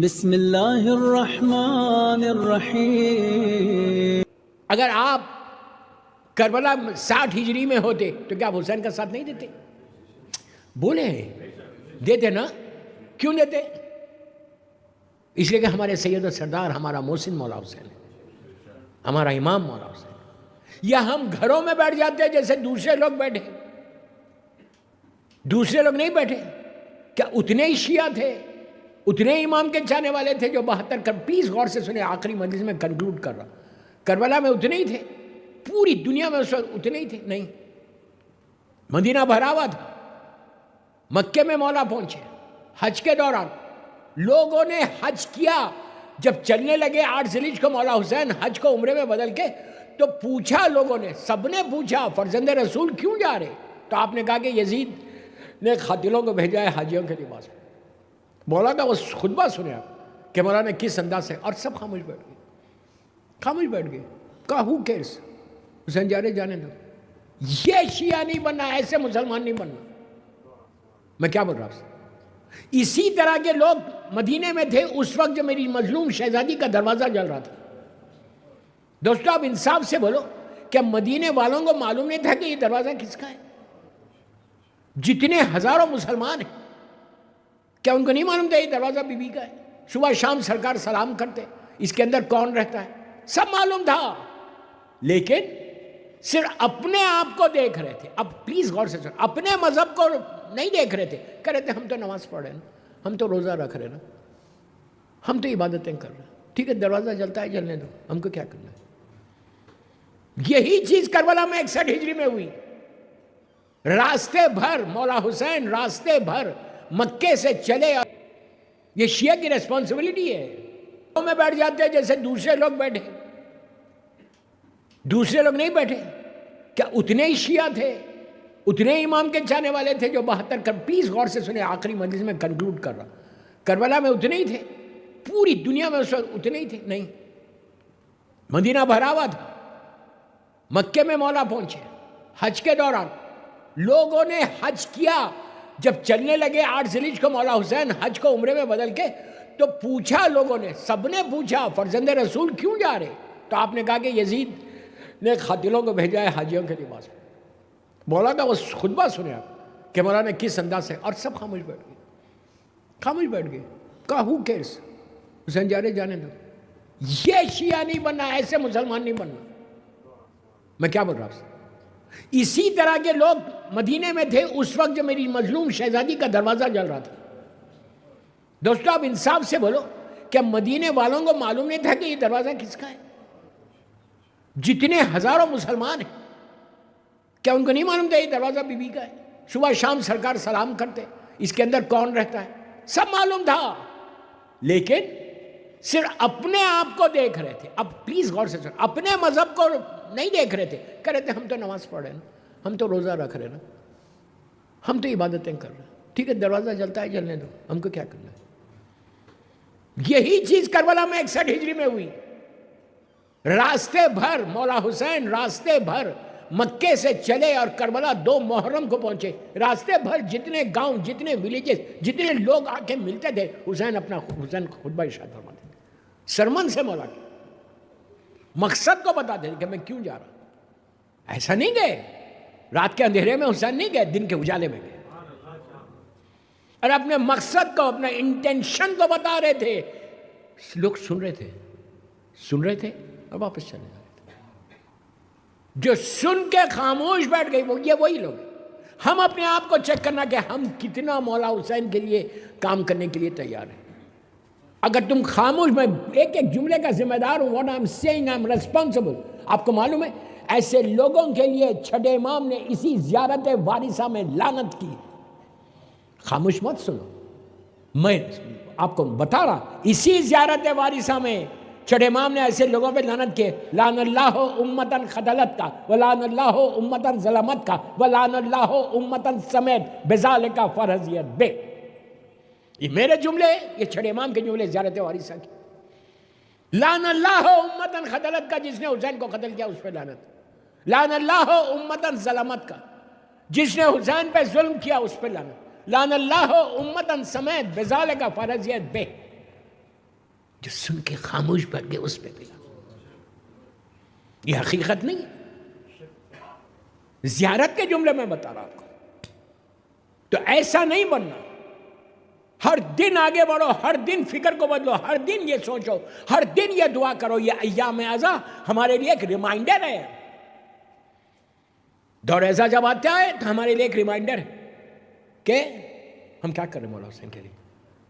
بسم اللہ الرحمن الرحیم۔ اگر آپ کربلا 60 ہجری میں ہوتے تو کیا آپ حسین کا ساتھ نہیں دیتے؟ بولے دیتے نا، کیوں دیتے؟ اس لیے کہ ہمارے سید و سردار ہمارا محسن مولا حسین ہے، ہمارا امام مولا حسین ہے۔ یا ہم گھروں میں بیٹھ جاتے ہیں جیسے دوسرے لوگ بیٹھے؟ دوسرے لوگ نہیں بیٹھے، کیا اتنے ہی شیعہ تھے، اتنے امام کے چاہنے والے تھے جو 72 پلیز غور سے سنے، آخری مجلس میں کنکلوڈ کر رہا، کربلا میں اتنے ہی تھے؟ پوری دنیا میں اس وقت اتنے ہی تھے؟ نہیں، مدینہ بھرا ہوا تھا، مکے میں مولا پہنچے، حج کے دوران لوگوں نے حج کیا، جب چلنے لگے 8 ذی الحجہ کو مولا حسین حج کو عمرے میں بدل کے، تو پوچھا لوگوں نے، سب نے پوچھا فرزند رسول کیوں جا رہے؟ تو آپ نے کہا کہ یزید نے قاتلوں کو بھیجا ہے حاجیوں کے لباس میں۔ مولا کا وہ خطبہ سنے آپ کہ مولا نے کس انداز سے، اور سب خاموش بیٹھ گئے، خاموش بیٹھ گئے، کہا ہو کیئرس، حسین جا رہے جانے دو، یہ شیعہ نہیں بننا، ایسے مسلمان نہیں بننا۔ میں کیا بول رہا ہوں؟ اسی طرح کے لوگ مدینے میں تھے اس وقت جو میری مظلوم شہزادی کا دروازہ جل رہا تھا۔ دوستو آپ انصاف سے بولو، کیا مدینے والوں کو معلوم نہیں تھا کہ یہ دروازہ کس کا ہے؟ جتنے ہزاروں مسلمان ہیں، کیا ان کو نہیں معلوم تھا یہ دروازہ بی بی کا ہے؟ صبح شام سرکار سلام کرتے، اس کے اندر کون رہتا ہے، سب معلوم تھا، لیکن صرف اپنے آپ کو دیکھ رہے تھے۔ اب پلیز غور سے سن، اپنے مذہب کو نہیں دیکھ رہے تھے، کہہ رہے تھے ہم تو نماز پڑھ رہے ہیں نا، ہم تو روزہ رکھ رہے ہیں نا، ہم تو عبادتیں کر رہے ہیں، ٹھیک ہے دروازہ جلتا ہے جلنے دو، ہم کو کیا کرنا ہے۔ یہی چیز کربلا میں 61 ہجری میں ہوئی۔ راستے بھر مولا حسین راستے بھر مکے سے چلے، یہ شیعہ کی ریسپانسبلٹی ہے۔ میں بیٹھ جاتے ہیں جیسے دوسرے لوگ بیٹھے، دوسرے لوگ نہیں بیٹھے، کیا اتنے ہی شیعہ تھے، اتنے امام کے چاہنے والے تھے جو 72 پلیز غور سے سنے، آخری مجلس میں کنکلوڈ کر رہا، کربلا میں اتنے ہی تھے؟ پوری دنیا میں اس وقت اتنے ہی تھے؟ نہیں، مدینہ بھرا ہوا تھا، مکے میں مولا پہنچے، حج کے دوران لوگوں نے حج کیا، جب چلنے لگے 8 ذی الحجہ کو مولا حسین حج کو عمرے میں بدل کے، تو پوچھا لوگوں نے، سب نے پوچھا فرزند رسول کیوں جا رہے؟ تو آپ نے کہا کہ یزید نے قاتلوں کو بھیجا ہے حاجیوں کے لباس میں۔ مولا کا وہ خطبہ سنے آپ کہ مولا نے کس انداز سے، اور سب خاموش بیٹھ گئے، خاموش بیٹھ گئے، کہا ہو کیئرس، حسین جا رہے جانے دو، یہ شیعہ نہیں بننا، ایسے مسلمان نہیں بننا۔ میں کیا بول رہا ہوں؟ اسی طرح کے لوگ مدینے میں تھے اس وقت جو میری مظلوم شہزادی کا دروازہ جل رہا تھا۔ دوستو آپ انصاف سے بولو، کیا مدینے والوں کو معلوم نہیں تھا کہ یہ دروازہ کس کا ہے؟ جتنے ہزاروں مسلمان ہیں، کیا ان کو نہیں معلوم تھا یہ دروازہ بی بی کا ہے؟ صبح شام سرکار سلام کرتے، اس کے اندر کون رہتا ہے، سب معلوم تھا، لیکن صرف اپنے آپ کو دیکھ رہے تھے۔ اب پلیز غور سے سن، اپنے مذہب کو نہیں دیکھ رہے تھے، کہہ رہے تھے ہم تو نماز پڑھ رہے ہیں نا، ہم تو روزہ رکھ رہے ہیں نا، ہم تو عبادتیں کر رہے ہیں، ٹھیک ہے دروازہ جلتا ہے جلنے دو، ہم کو کیا کرنا ہے۔ یہی چیز کربلا میں 61 ہجری میں ہوئی۔ راستے بھر مولا حسین راستے بھر مکے سے چلے اور کربلا 2 محرم کو پہنچے۔ راستے بھر جتنے گاؤں، جتنے ولیجز، جتنے لوگ آ کے ملتے تھے، حسین خطبہ ارشاد فرماتے تھے، سرمن سے مولا کے مقصد کو بتاتے تھے کہ میں کیوں جا رہا ہوں۔ ایسا نہیں گئے رات کے اندھیرے میں، حسین نہیں گئے دن کے اجالے میں گئے، اور اپنے مقصد کو، اپنا انٹینشن کو بتا رہے تھے۔ لوگ سن رہے تھے اور واپس چلے جا رہے تھے۔ جو سن کے خاموش بیٹھ گئی وہی لوگ ہیں۔ ہم اپنے آپ کو چیک کرنا کہ ہم کتنا مولا حسین کے لیے کام کرنے کے لیے تیار ہیں۔ اگر تم خاموش، میں ایک ایک جملے کا ذمہ دار ہوں، what I'm saying I'm responsible۔ آپ کو معلوم ہے ایسے لوگوں کے لیے چھٹے امام نے اسی زیارت وارثہ میں لعنت کی۔ خاموش مت سنو، میں آپ کو بتا رہا، اسی زیارت وارثہ میں چھٹے امام نے ایسے لوگوں پہ لعنت کی، لعن اللہ امتن خدلت کا، ولعن اللہ امتن ظلمت کا، ولعن اللہ امتن سمیت بذالک فرضیت بے۔ یہ میرے جملے، یہ چھٹے امام کے جملے زیارت وارثہ کی۔ لعن اللہ امتن خدلت کا، جس نے حسین کو قتل کیا اس پہ لعنت۔ لعن اللہ امتن ظلمت کا، جس نے حسین پہ ظلم کیا اس پہ لعنت۔ لعن اللہ امتن سمیت بذالک فرضیت بے۔ جو سن کے خاموش بیٹھ گئے اس پہ پلا. یہ حقیقت نہیں ہے. زیارت کے جملے میں بتا رہا آپ کو. تو ایسا نہیں بننا. ہر دن آگے بڑھو, ہر دن فکر کو بدلو, ہر دن یہ سوچو, ہر دن یہ دعا کرو. یہ ایام اعزا ہمارے لیے ایک ریمائنڈر ہے. دور اعزا جب آتا ہے تو ہمارے لیے ایک ریمائنڈر ہے کہ ہم کیا کر رہے ہیں مولا حسین کے لیے.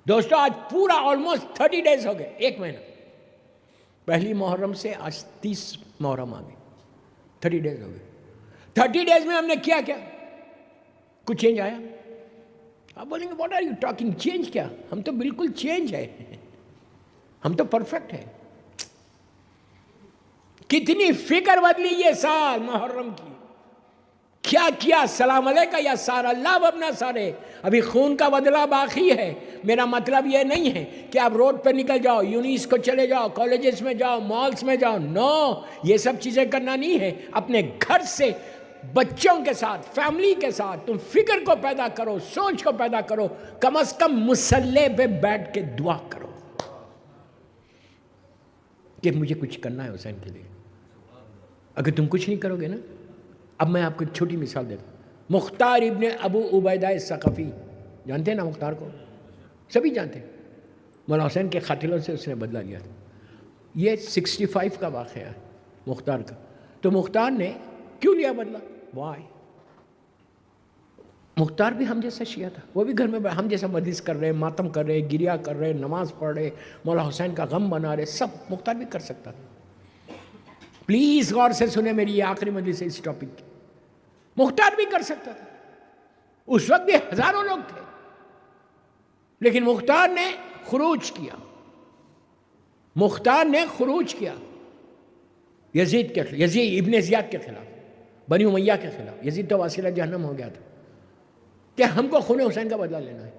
دوستو آج پورا آلموسٹ 30 ڈیز ہو گئے, 1 مہینہ. پہلی محرم سے آج 30 محرم آ گئی, 30 ڈیز ہو گئے. 30 ڈیز میں ہم نے کیا کیا؟ کچھ چینج آیا؟ آپ بولیں گے what are you talking, change کیا؟ ہم تو بالکل چینج ہے, ہم تو پرفیکٹ ہے. کتنی فکر بدلی یہ سال محرم کی, کیا کیا. سلام علیکہ یا سارا اللہ وابنا سارے. ابھی خون کا بدلہ باقی ہے. میرا مطلب یہ نہیں ہے کہ آپ روڈ پہ نکل جاؤ, یونیس کو چلے جاؤ, کالجز میں جاؤ, مالز میں جاؤ. نو, یہ سب چیزیں کرنا نہیں ہے. اپنے گھر سے بچوں کے ساتھ, فیملی کے ساتھ تم فکر کو پیدا کرو, سوچ کو پیدا کرو. کم از کم مصلی پہ بیٹھ کے دعا کرو کہ مجھے کچھ کرنا ہے حسین کے لیے. اگر تم کچھ نہیں کرو گے نا, اب میں آپ کو ایک چھوٹی مثال دیتا ہوں. مختار ابن ابو عبیدہ ثقفی, جانتے ہیں نا مختار کو؟ سبھی جانتے ہیں. مولا حسین کے قاتلوں سے اس نے بدلہ لیا تھا. یہ 65 کا واقعہ ہے مختار کا. تو مختار نے کیوں لیا بدلہ؟ وائی. مختار بھی ہم جیسا شیعہ تھا. وہ بھی گھر میں ہم جیسا مجلس کر رہے, ماتم کر رہے, گریا کر رہے, نماز پڑھ رہے, مولا حسین کا غم بنا رہے. سب مختار بھی کر سکتا تھا. پلیز غور سے سنیں میری یہ آخری مجلس ہے اس ٹاپک کی. مختار بھی کر سکتا تھا. اس وقت بھی ہزاروں لوگ تھے, لیکن مختار نے خروج کیا. مختار نے خروج کیا یزید کے خلاف, یزید ابن زیاد کے خلاف, بنی امیہ کے خلاف. یزید تو واسلہ جہنم ہو گیا تھا کہ ہم کو خون حسین کا بدلہ لینا ہے,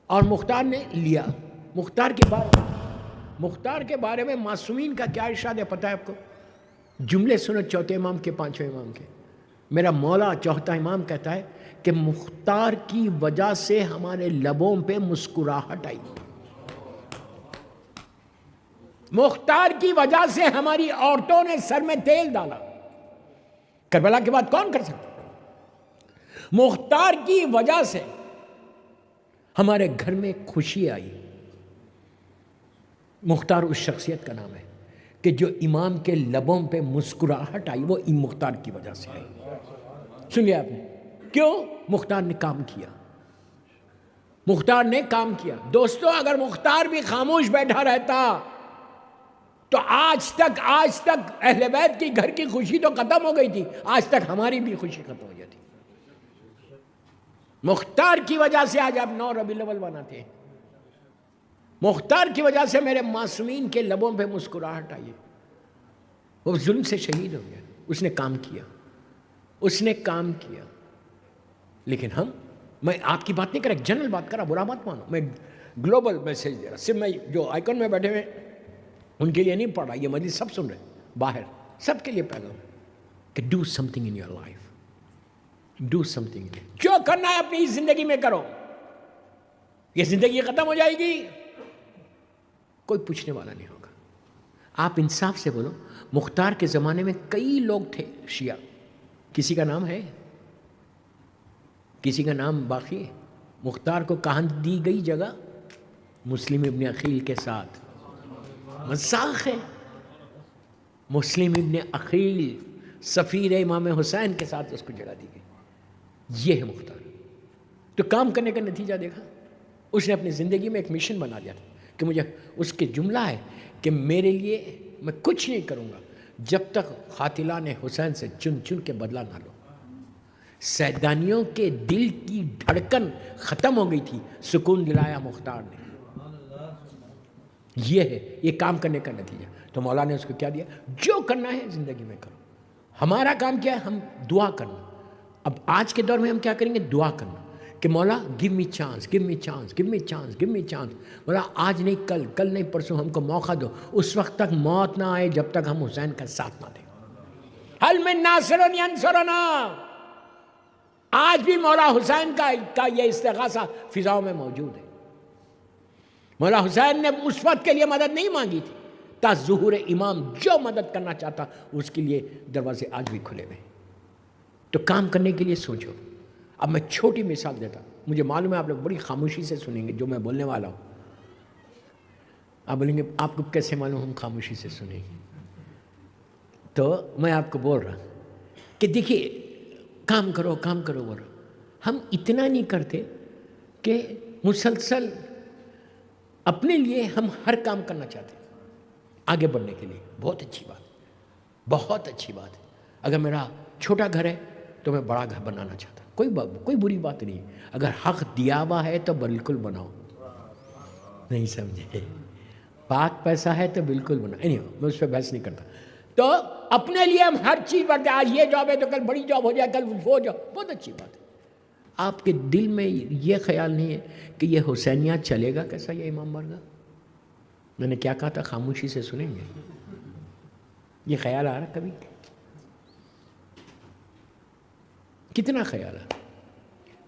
اور مختار نے لیا. مختار کے بارے میں معصومین کا کیا ارشاد ہے پتہ ہے آپ کو؟ جملے سنو چوتھے امام کے, پانچویں امام کے. میرا مولا چوتھا امام کہتا ہے کہ مختار کی وجہ سے ہمارے لبوں پہ مسکراہٹ آئی. مختار کی وجہ سے ہماری عورتوں نے سر میں تیل ڈالا. کربلا کے بعد کون کر سکتا؟ مختار کی وجہ سے ہمارے گھر میں خوشی آئی. مختار اس شخصیت کا نام ہے کہ جو امام کے لبوں پہ مسکراہٹ آئی وہ مختار کی وجہ سے آئی. سن لیا آپ نے کیوں؟ مختار نے کام کیا. مختار نے کام کیا. دوستو اگر مختار بھی خاموش بیٹھا رہتا تو آج تک اہل بیت کی گھر کی خوشی تو ختم ہو گئی تھی. آج تک ہماری بھی خوشی ختم ہو جاتی. مختار کی وجہ سے آج آپ 9 ربیع الاول مناتے ہیں. مختار کی وجہ سے میرے معصومین کے لبوں پہ مسکراہٹ آئی. وہ ظلم سے شہید ہو گیا. اس نے کام کیا, اس نے کام کیا. لیکن میں آپ کی بات نہیں کر رہا, جنرل بات کر رہا, برا مت مانو. میں گلوبل میسیج دے رہا. صرف میں جو آئیکن میں بیٹھے ہوئے ان کے لیے نہیں پڑھ رہا, یہ مجلس سب سن رہے باہر, سب کے لیے پیغام کہ do some thing in your life. Do some thing. جو کرنا ہے اپنی زندگی میں کرو. یہ زندگی ختم ہو جائے گی, کوئی پوچھنے والا نہیں ہوگا. آپ انصاف سے بولو, مختار کے زمانے میں کئی لوگ تھے شیعہ, کسی کا نام ہے؟ کسی کا نام باقی ہے؟ مختار کو کہاں دی گئی جگہ؟ مسلم ابن عقیل کے ساتھ. مذاق ہے. مسلم ابن عقیل سفیر امام حسین کے ساتھ اس کو جگہ دی گئی. یہ ہے مختار. تو کام کرنے کا نتیجہ دیکھا. اس نے اپنی زندگی میں ایک مشن بنا لیا تھا کہ مجھے, اس کے جملہ ہے کہ میرے لیے میں کچھ نہیں کروں گا جب تک قاتلان حسین سے چن چن کے بدلہ نہ لو. سیدانیوں کے دل کی دھڑکن ختم ہو گئی تھی, سکون دلایا مختار نے. یہ ہے یہ کام کرنے کا نتیجہ. تو مولا نے اس کو کیا دیا؟ جو کرنا ہے زندگی میں کرو. ہمارا کام کیا ہے؟ ہم دعا کرنا. اب آج کے دور میں ہم کیا کریں گے؟ دعا کرنا کہ مولا گیو می چانس, گیو می چانس, گیو می چانس, گیو می چانس. مولا آج نہیں کل, کل نہیں پرسوں ہم کو موقع دو. اس وقت تک موت نہ آئے جب تک ہم حسین کا ساتھ نہ دیں. حل من ناصر ینصرنا. آج بھی مولا حسین کا یہ استغاثہ فضاؤں میں موجود ہے. مولا حسین نے اس وقت کے لیے مدد نہیں مانگی تھی، تا ظہور امام جو مدد کرنا چاہتا اس کے لیے دروازے آج بھی کھلے ہوئے۔ تو کام کرنے کے لیے سوچو۔ اب میں چھوٹی مثال دیتا ہوں، مجھے معلوم ہے آپ لوگ بڑی خاموشی سے سنیں گے جو میں بولنے والا ہوں۔ آپ بولیں گے آپ کو کیسے معلوم ہم خاموشی سے سنیں گے؟ تو میں آپ کو بول رہا کہ دیکھیے، کام کرو کام کرو بول رہا، ہم اتنا نہیں کرتے کہ مسلسل اپنے لیے ہم ہر کام کرنا چاہتے ہیں آگے بڑھنے کے لیے۔ بہت اچھی بات، بہت اچھی بات ہے۔ اگر میرا چھوٹا گھر ہے تو میں بڑا گھر بنانا چاہتا ہوں، کوئی بری بات نہیں ہے۔ اگر حق دیا ہوا ہے تو بالکل بناؤ، نہیں سمجھے؟ پاک پیسہ ہے تو بالکل بناؤ، میں اس پہ بحث نہیں کرتا۔ تو اپنے لیے ہم ہر چیز بڑھتے، آج یہ جاب ہے تو کل بڑی جاب ہو جائے، کل وہ جاب، بہت اچھی بات ہے۔ آپ کے دل میں یہ خیال نہیں ہے کہ یہ حسینیہ چلے گا کیسا، یہ امام بارگاہ؟ میں نے کیا کہا تھا؟ خاموشی سے سنیں گے۔ یہ خیال آ رہا کبھی؟ کتنا خیال ہے؟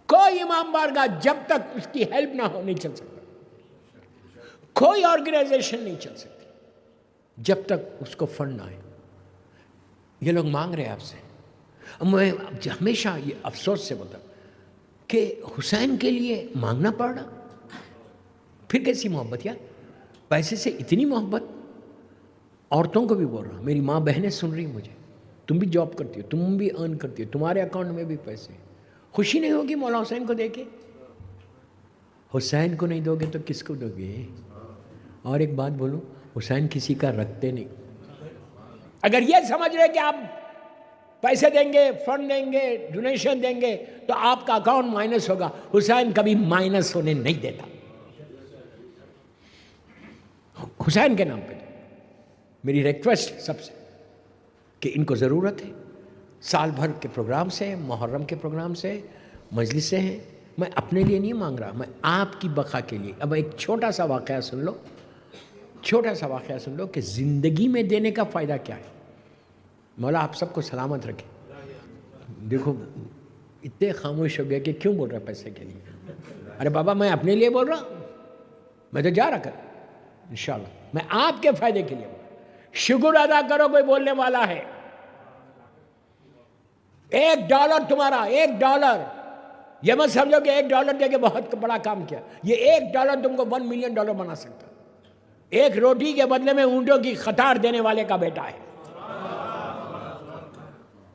کوئی امام بارگاہ جب تک اس کی ہیلپ نہ ہو نہیں چل سکتا، کوئی آرگنائزیشن نہیں چل سکتی جب تک اس کو فنڈ نہ آئے۔ یہ لوگ مانگ رہے ہیں آپ سے، میں ہمیشہ یہ افسوس سے بولتا کہ حسین کے لیے مانگنا پڑ رہا، پھر کیسی محبت یار؟ پیسے سے اتنی محبت؟ عورتوں کو بھی بول رہا، میری ماں بہنیں سن رہی مجھے، تم بھی جاب کرتی ہو، تم بھی ارن کرتی ہو، تمہارے اکاؤنٹ میں بھی پیسے ہیں، خوشی نہیں ہوگی مولا حسین کو دے کے؟ حسین کو نہیں دو گے تو کس کو دو گے؟ اور ایک بات بولوں، حسین کسی کا رکھتے نہیں۔ اگر یہ سمجھ رہے کہ آپ پیسے دیں گے، فنڈ دیں گے، ڈونیشن دیں گے تو آپ کا اکاؤنٹ مائنس ہوگا، حسین کبھی مائنس ہونے نہیں دیتا۔ حسین کے نام پہ میری ریکویسٹ سب سے کہ ان کو ضرورت ہے، سال بھر کے پروگرام سے، محرم کے پروگرام سے، مجلس سے ہیں، میں اپنے لیے نہیں مانگ رہا، میں آپ کی بقا کے لیے۔ اب ایک چھوٹا سا واقعہ سن لو، چھوٹا سا واقعہ سن لو کہ زندگی میں دینے کا فائدہ کیا ہے۔ مولا آپ سب کو سلامت رکھے۔ دیکھو اتنے خاموش ہو گئے کہ کیوں بول رہا پیسے کے لیے؟ ارے بابا میں اپنے لیے بول رہا، میں تو جا رہا کر انشاءاللہ، میں آپ کے فائدے کے لیے بول رہا۔ شکر ادا کرو کوئی بولنے والا ہے۔ $1 تمہارا، $1، یہ مت سمجھو کہ $1 دے کے بہت بڑا کام کیا، یہ $1 تم کو $1 ملین بنا سکتا۔ ایک روٹی کے بدلے میں اونٹوں کی قطار دینے والے کا بیٹا ہے۔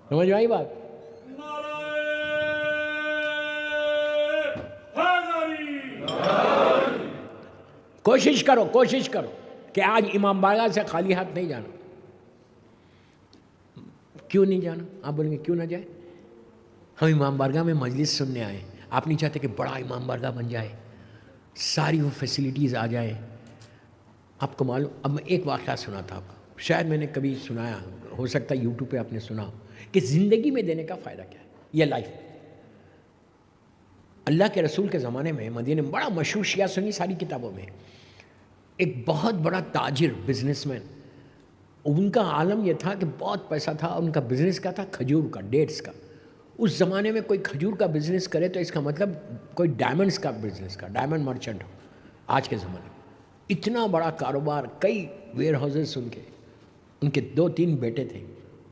سمجھ میں آئی بات؟ کوشش کرو کہ آج امام بارگاہ سے خالی ہاتھ نہیں جانا۔ کیوں نہیں جانا؟ آپ بولیں گے کیوں نہ جائے؟ ہم امام بارگاہ میں مجلس سننے آئے، آپ نہیں چاہتے کہ بڑا امام بارگاہ بن جائے، ساری وہ فیسلٹیز آ جائیں؟ آپ کو معلوم، اب میں ایک واقعہ سناتا آپ کو، شاید میں نے کبھی سنایا، ہو سکتا ہے یوٹیوب پہ آپ نے سنا کہ زندگی میں دینے کا فائدہ کیا ہے، یہ لائف۔ اللہ کے رسول کے زمانے میں مدینے میں بڑا مشہور، شیعہ سنی ساری کتابوں میں، ایک بہت بڑا تاجر، بزنس مین، ان کا عالم یہ تھا کہ بہت پیسہ تھا، ان کا بزنس کیا تھا؟ کھجور کا، ڈیٹس کا۔ اس زمانے میں کوئی کھجور کا بزنس کرے تو اس کا مطلب کوئی ڈائمنڈس کا بزنس کا، ڈائمنڈ مرچنٹ ہو۔ آج کے زمانے میں اتنا بڑا کاروبار، کئی ویئر ہاؤسز ان کے 2-3 بیٹے تھے۔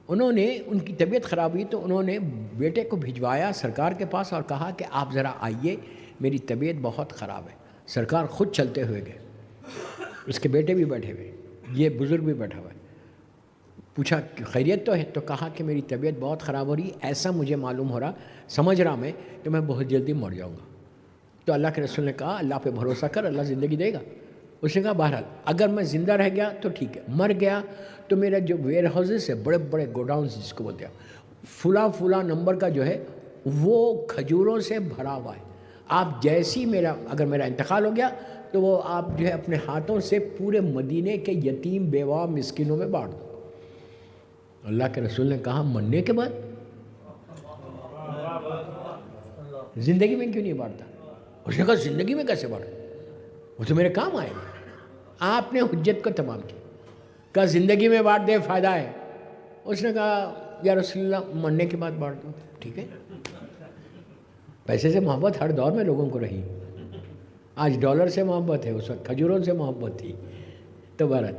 انہوں نے، ان کی طبیعت خراب ہوئی تو انہوں نے بیٹے کو بھجوایا سرکار کے پاس اور کہا کہ آپ ذرا آئیے، میری طبیعت بہت خراب ہے۔ سرکار خود چلتے ہوئے گئے، اس کے بیٹے بھی بیٹھے ہوئے، یہ بزرگ بھی بیٹھا ہوا ہے۔ پوچھا کہ خیریت تو ہے؟ تو کہا کہ میری طبیعت بہت خراب ہو رہی، ایسا مجھے معلوم ہو رہا، سمجھ رہا میں کہ میں بہت جلدی مر جاؤں گا۔ تو اللہ کے رسول نے کہا اللہ پہ بھروسہ کر، اللہ زندگی دے گا۔ اس نے کہا بہرحال اگر میں زندہ رہ گیا تو ٹھیک ہے، مر گیا تو میرا جو ویئر ہاؤسز ہے، بڑے بڑے گوڈاؤنز جس کو بولتے ہیں، فلاں نمبر کا جو ہے وہ کھجوروں سے بھرا ہوا ہے، آپ جیسی اگر میرا انتقال ہو گیا تو وہ آپ جو ہے اپنے ہاتھوں سے پورے مدینے کے یتیم بیوہ مسکینوں میں بانٹ دو۔ اللہ کے رسول نے کہا مرنے کے بعد؟ زندگی میں کیوں نہیں بانٹتا؟ اس نے کہا زندگی میں کیسے بانٹوں؟ وہ تو میرے کام آئے گا۔ آپ نے حجت کو تمام کیا، کہا زندگی میں بانٹ دے، فائدہ ہے۔ اس نے کہا یا رسول اللہ مرنے کے بعد بانٹ دو، ٹھیک ہے۔ پیسے سے محبت ہر دور میں لوگوں کو رہی، آج ڈالر سے محبت ہے، اس وقت کھجوروں سے محبت تھی. تو بہرحال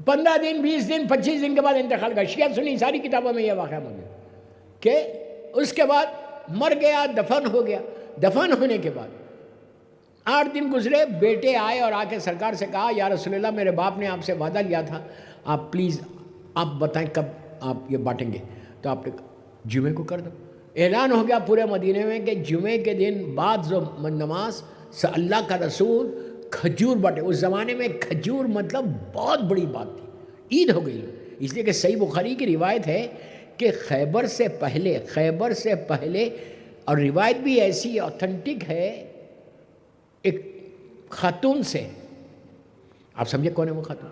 15 دن 20 دن 25 دن کے بعد انتقال کا. شیعہ سنی ساری کتابوں میں یہ واقعہ موجود کہ اس کے بعد مر گیا، دفن ہو گیا. دفن ہونے کے بعد 8 دن گزرے، بیٹے آئے اور آ کے سرکار سے کہا یا رسول اللہ میرے باپ نے آپ سے وعدہ لیا تھا، آپ پلیز آپ بتائیں کب آپ یہ بانٹیں گے. تو آپ نے جمعے کو کر دو. اعلان ہو گیا پورے مدینے میں کہ جمعے کے دن بعد جو نماز اللہ کا رسول کھجور بانٹے. اس زمانے میں کھجور مطلب بہت بڑی بات تھی. عید ہو گئی. اس لیے کہ صحیح بخاری کی روایت ہے کہ خیبر سے پہلے اور روایت بھی ایسی آتھنٹک ہے ایک خاتون سے. آپ سمجھے کون ہے وہ خاتون؟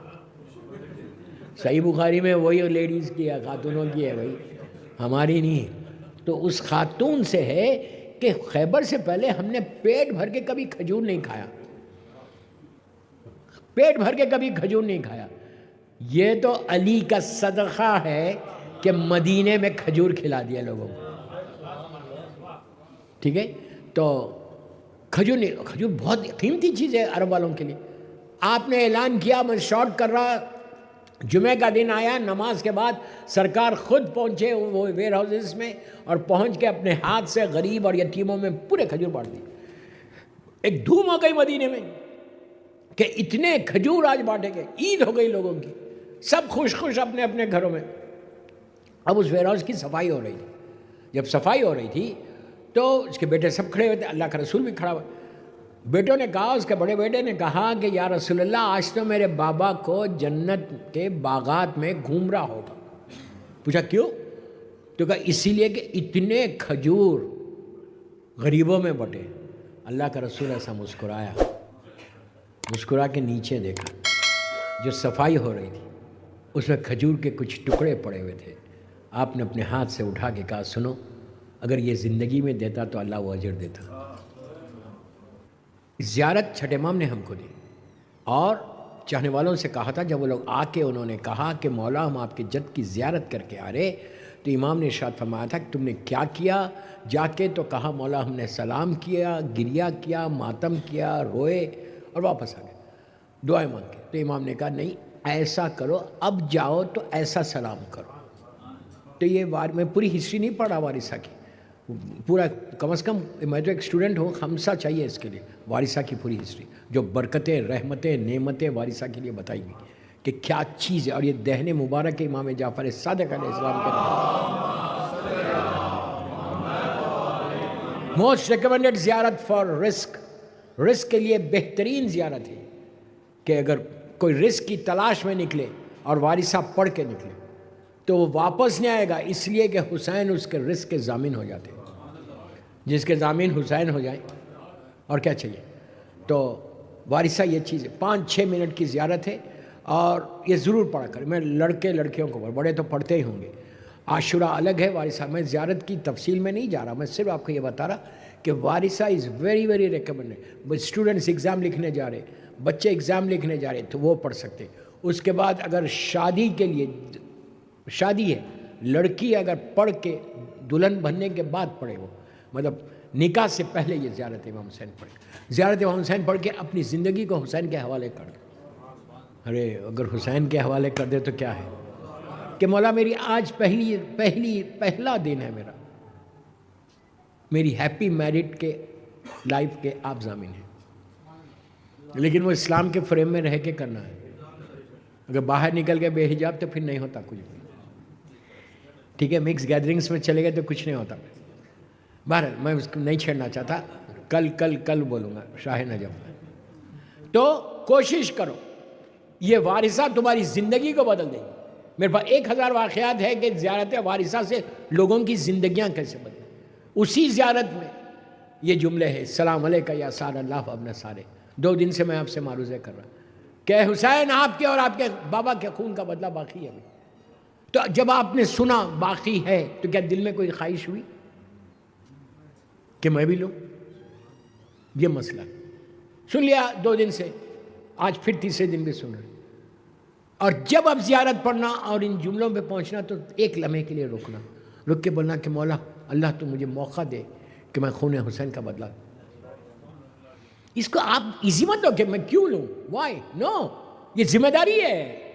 صحیح بخاری میں وہی لیڈیز کی ہے، خاتونوں کی ہے بھائی، ہماری نہیں. تو اس خاتون سے ہے کہ خیبر سے پہلے ہم نے پیٹ بھر کے کبھی کھجور نہیں کھایا، پیٹ بھر کے کبھی کھجور نہیں کھایا. یہ تو علی کا صدقہ ہے کہ مدینے میں کھجور کھلا دیا لوگوں کو. ٹھیک ہے، تو کھجور بہت قیمتی چیز ہے عرب والوں کے لیے. آپ نے اعلان کیا، میں شارٹ کر رہا، جمعہ کا دن آیا، نماز کے بعد سرکار خود پہنچے وہ ویئر ہاؤسز میں اور پہنچ کے اپنے ہاتھ سے غریب اور یتیموں میں پورے کھجور بانٹ دیے. ایک دھوم ہو گئی مدینے میں کہ اتنے کھجور آج بانٹے گئے. عید ہو گئی لوگوں کی، سب خوش خوش اپنے اپنے گھروں میں. اب اس ویئر ہاؤس کی صفائی ہو رہی تھی. جب صفائی ہو رہی تھی تو اس کے بیٹے سب کھڑے ہوئے تھے، اللہ کا رسول بھی کھڑا ہوا. بیٹوں نے کہا، اس کے بڑے بیٹے نے کہا کہ یا رسول اللہ آج تو میرے بابا کو جنت کے باغات میں گھوم رہا ہوگا. پوچھا کیوں؟ تو کہا اسی لیے کہ اتنے کھجور غریبوں میں بٹے. اللہ کا رسول ایسا مسکرایا، مسکرا کے نیچے دیکھا، جو صفائی ہو رہی تھی اس میں کھجور کے کچھ ٹکڑے پڑے ہوئے تھے. آپ نے اپنے ہاتھ سے اٹھا کے کہا سنو، اگر یہ زندگی میں دیتا تو اللہ وہ اجر دیتا. زیارت چھٹے امام نے ہم کو دی اور چاہنے والوں سے کہا تھا. جب وہ لوگ آ کے انہوں نے کہا کہ مولا ہم آپ کے جد کی زیارت کر کے آ رہے، تو امام نے ارشاد فرمایا تھا کہ تم نے کیا کیا جا کے؟ تو کہا مولا ہم نے سلام کیا، گریہ کیا، ماتم کیا، روئے اور واپس آ گئے دعائیں مانگ کے. تو امام نے کہا نہیں ایسا کرو، اب جاؤ تو ایسا سلام کرو. تو یہ میں پوری ہسٹری نہیں پڑھ رہا وارثہ کی، پورا کم از کم میں تو ایک اسٹوڈنٹ ہوں، خمسہ چاہیے اس کے لیے وارثہ کی پوری ہسٹری، جو برکتیں رحمتیں نعمتیں وارثہ کے لیے بتائی گئی کہ کیا چیز ہے. اور یہ دہن مبارک امام جعفر صادق علیہ السلام کے موسٹ ریکمنڈڈ زیارت فار رزق کے لیے بہترین زیارت ہے کہ اگر کوئی رزق کی تلاش میں نکلے اور وارثہ پڑھ کے نکلے تو وہ واپس نہیں آئے گا، اس لیے کہ حسین اس کے رزق کے ضامن ہو جاتے ہیں. جس کے ضامن حسین ہو جائیں اور کیا چاہیے. تو وارثہ یہ چیز 5-6 منٹ کی زیارت ہے اور یہ ضرور پڑھا کریں. میں لڑکیوں کو بڑے تو پڑھتے ہی ہوں گے. عاشورہ الگ ہے، وارثہ. میں زیارت کی تفصیل میں نہیں جا رہا، میں صرف آپ کو یہ بتا رہا کہ وارثہ is very very recommended. Students exam لکھنے جا رہے، بچے ایگزام لکھنے جا رہے تو وہ پڑھ سکتے. اس کے بعد اگر شادی کے لیے شادی ہے، لڑکی اگر پڑھ کے دلہن بننے کے بعد پڑھے، وہ مطلب نکاح سے پہلے یہ زیارت امام حسین پڑھے. زیارت امام حسین پڑھ کے اپنی زندگی کو حسین کے حوالے کر دے. ارے اگر حسین کے حوالے کر دے تو کیا ہے کہ مولا میری آج پہلا دن ہے میرا، میری ہیپی میرٹ کے لائف کے آپ ضامن ہیں. لیکن وہ اسلام کے فریم میں رہ کے کرنا ہے. اگر باہر نکل گئے بے حجاب تو پھر نہیں ہوتا کچھ بھی. ٹھیک ہے، مکس گیدرنگس میں چلے گئے تو کچھ نہیں ہوتا. بہرحال میں اس کو نہیں چھیڑنا چاہتا، کل بولوں گا شاہ نجف. تو کوشش کرو، یہ وارثہ تمہاری زندگی کو بدل دے گی. میرے پاس 1000 واقعات ہے کہ زیارت وارثہ سے لوگوں کی زندگیاں کیسے بدلیں. اسی زیارت میں یہ جملے ہیں، السلام علیکہ یا سار اللہ ابن سارے. 2 دن سے میں آپ سے معروضے کر رہا کہ حسین آپ کے اور آپ کے بابا کے خون کا بدلہ باقی ہے. تو جب آپ نے سنا باقی ہے تو کیا دل میں کوئی خواہش ہوئی کہ میں بھی لوں؟ یہ مسئلہ سن لیا 2 دن سے، آج پھر تیسرے دن بھی سن رہے. اور جب اب زیارت پڑھنا اور ان جملوں پہ پہنچنا تو ایک لمحے کے لیے رک کے بولنا کہ مولا اللہ تو مجھے موقع دے کہ میں خون حسین کا بدلہ. اس کو آپ ایزی مت لو کہ میں کیوں لوں، وائی نو، یہ ذمہ داری ہے.